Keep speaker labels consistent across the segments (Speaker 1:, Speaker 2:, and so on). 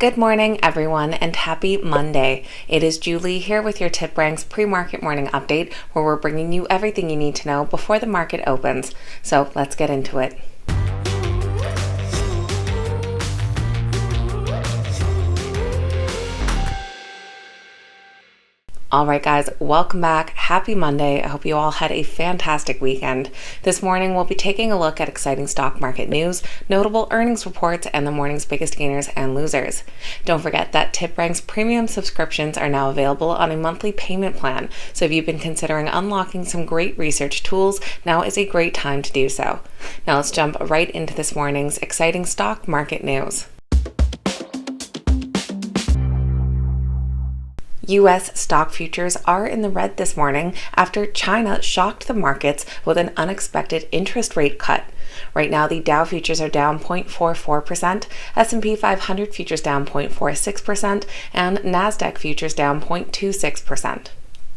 Speaker 1: Good morning, everyone, and happy Monday. It is Julie here with your TipRanks pre-market morning update, where we're bringing you everything you need to know before the market opens. So let's get into it. All right, guys, welcome back. Happy Monday. I hope you all had a fantastic weekend. This morning, we'll be taking a look at exciting stock market news, notable earnings reports, and the morning's biggest gainers and losers. Don't forget that TipRanks premium subscriptions are now available on a monthly payment plan. So if you've been considering unlocking some great research tools, now is a great time to do so. Now let's jump right into this morning's exciting stock market news. U.S. stock futures are in the red this morning after China shocked the markets with an unexpected interest rate cut. Right now, the Dow futures are down 0.44%, S&P 500 futures down 0.46%, and NASDAQ futures down 0.26%.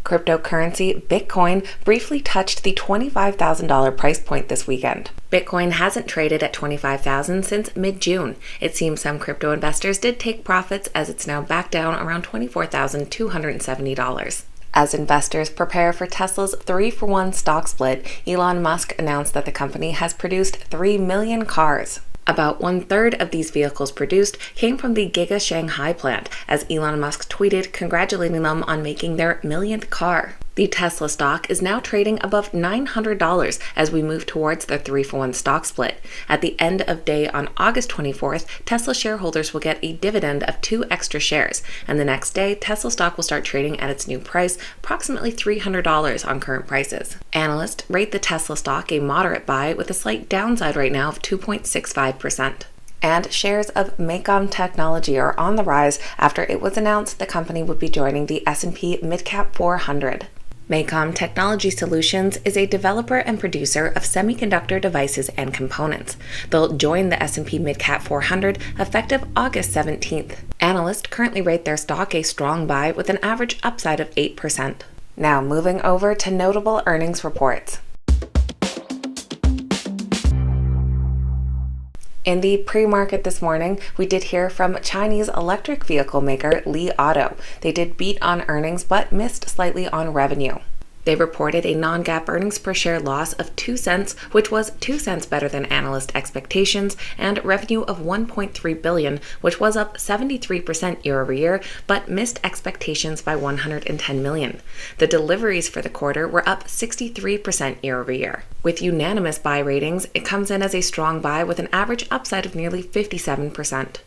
Speaker 1: Cryptocurrency Bitcoin briefly touched the $25,000 price point this weekend. Bitcoin hasn't traded at $25,000 since mid-June. It seems some crypto investors did take profits as it's now back down around $24,270. As investors prepare for Tesla's 3-for-1 stock split, Elon Musk announced that the company has produced 3 million cars. About 1/3 of these vehicles produced came from the Giga Shanghai plant, as Elon Musk tweeted congratulating them on making their millionth car. The Tesla stock is now trading above $900 as we move towards the 3-for-1 stock split. At the end of day on August 24th, Tesla shareholders will get a dividend of 2 extra shares, and the next day, Tesla stock will start trading at its new price, approximately $300 on current prices. Analysts rate the Tesla stock a moderate buy with a slight downside right now of 2.65%. And shares of Macon Technology are on the rise after it was announced the company would be joining the S&P Midcap 400. Macon Technology Solutions is a developer and producer of semiconductor devices and components. They'll join the S&P Midcap 400 effective August 17th. Analysts currently rate their stock a strong buy with an average upside of 8%. Now moving over to notable earnings reports. In the pre-market this morning, we did hear from Chinese electric vehicle maker Li Auto. They did beat on earnings but missed slightly on revenue. They reported a non-GAAP earnings per share loss of 2 cents, which was 2 cents better than analyst expectations, and revenue of $1.3 billion, which was up 73% year over year, but missed expectations by $110 million. The deliveries for the quarter were up 63% year over year. With unanimous buy ratings, it comes in as a strong buy with an average upside of nearly 57%.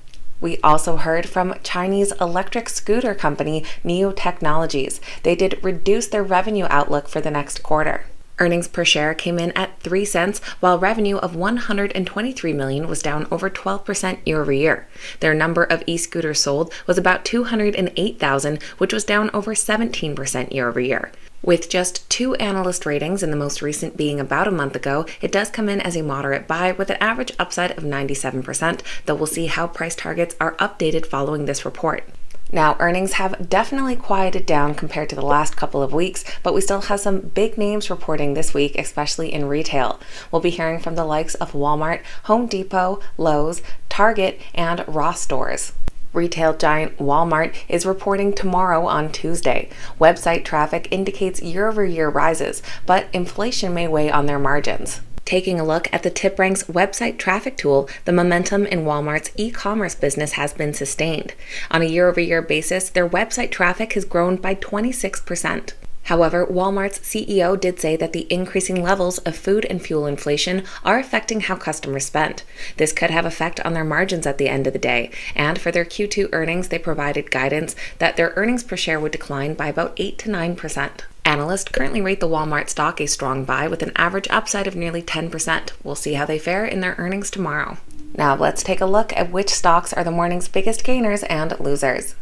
Speaker 1: We also heard from Chinese electric scooter company Niu Technologies. They did reduce their revenue outlook for the next quarter. Earnings per share came in at 3 cents, while revenue of $123 million was down over 12% year over year. Their number of e-scooters sold was about 208,000, which was down over 17% year over year. With just 2 analyst ratings, and the most recent being about a month ago, it does come in as a moderate buy with an average upside of 97%, though we'll see how price targets are updated following this report. Now, earnings have definitely quieted down compared to the last couple of weeks, but we still have some big names reporting this week, especially in retail. We'll be hearing from the likes of Walmart, Home Depot, Lowe's, Target, and Ross stores. Retail giant Walmart is reporting tomorrow on Tuesday. Website traffic indicates year-over-year rises, but inflation may weigh on their margins. Taking a look at the TipRanks website traffic tool, the momentum in Walmart's e-commerce business has been sustained. On a year-over-year basis, their website traffic has grown by 26%. However, Walmart's CEO did say that the increasing levels of food and fuel inflation are affecting how customers spend. This could have effect on their margins at the end of the day, and for their Q2 earnings, they provided guidance that their earnings per share would decline by about 8 to 9%. Analysts currently rate the Walmart stock a strong buy with an average upside of nearly 10%. We'll see how they fare in their earnings tomorrow. Now let's take a look at which stocks are the morning's biggest gainers and losers.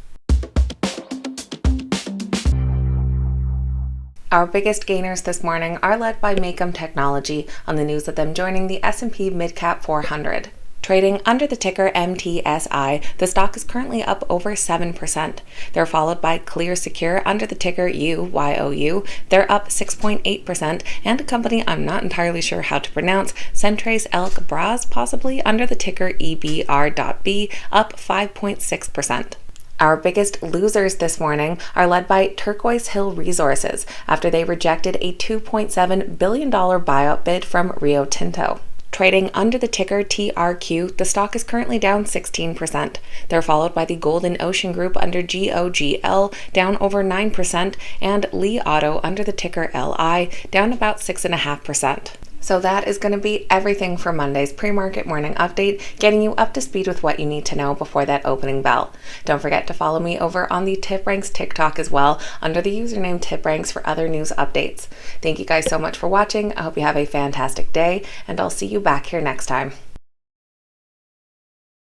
Speaker 1: Our biggest gainers this morning are led by Macon Technology on the news of them joining the S&P Midcap 400. Trading under the ticker MTSI, the stock is currently up over 7%. They're followed by Clear Secure under the ticker UYOU. They're up 6.8%, and a company I'm not entirely sure how to pronounce, Centrace Elk Bras, possibly under the ticker EBR.B, up 5.6%. Our biggest losers this morning are led by Turquoise Hill Resources after they rejected a $2.7 billion buyout bid from Rio Tinto. Trading under the ticker TRQ, the stock is currently down 16%. They're followed by the Golden Ocean Group under GOGL, down over 9%, and Li Auto under the ticker LI, down about 6.5%. So that is going to be everything for Monday's pre-market morning update, getting you up to speed with what you need to know before that opening bell. Don't forget to follow me over on the TipRanks TikTok as well under the username TipRanks for other news updates. Thank you guys so much for watching. I hope you have a fantastic day, and I'll see you back here next time.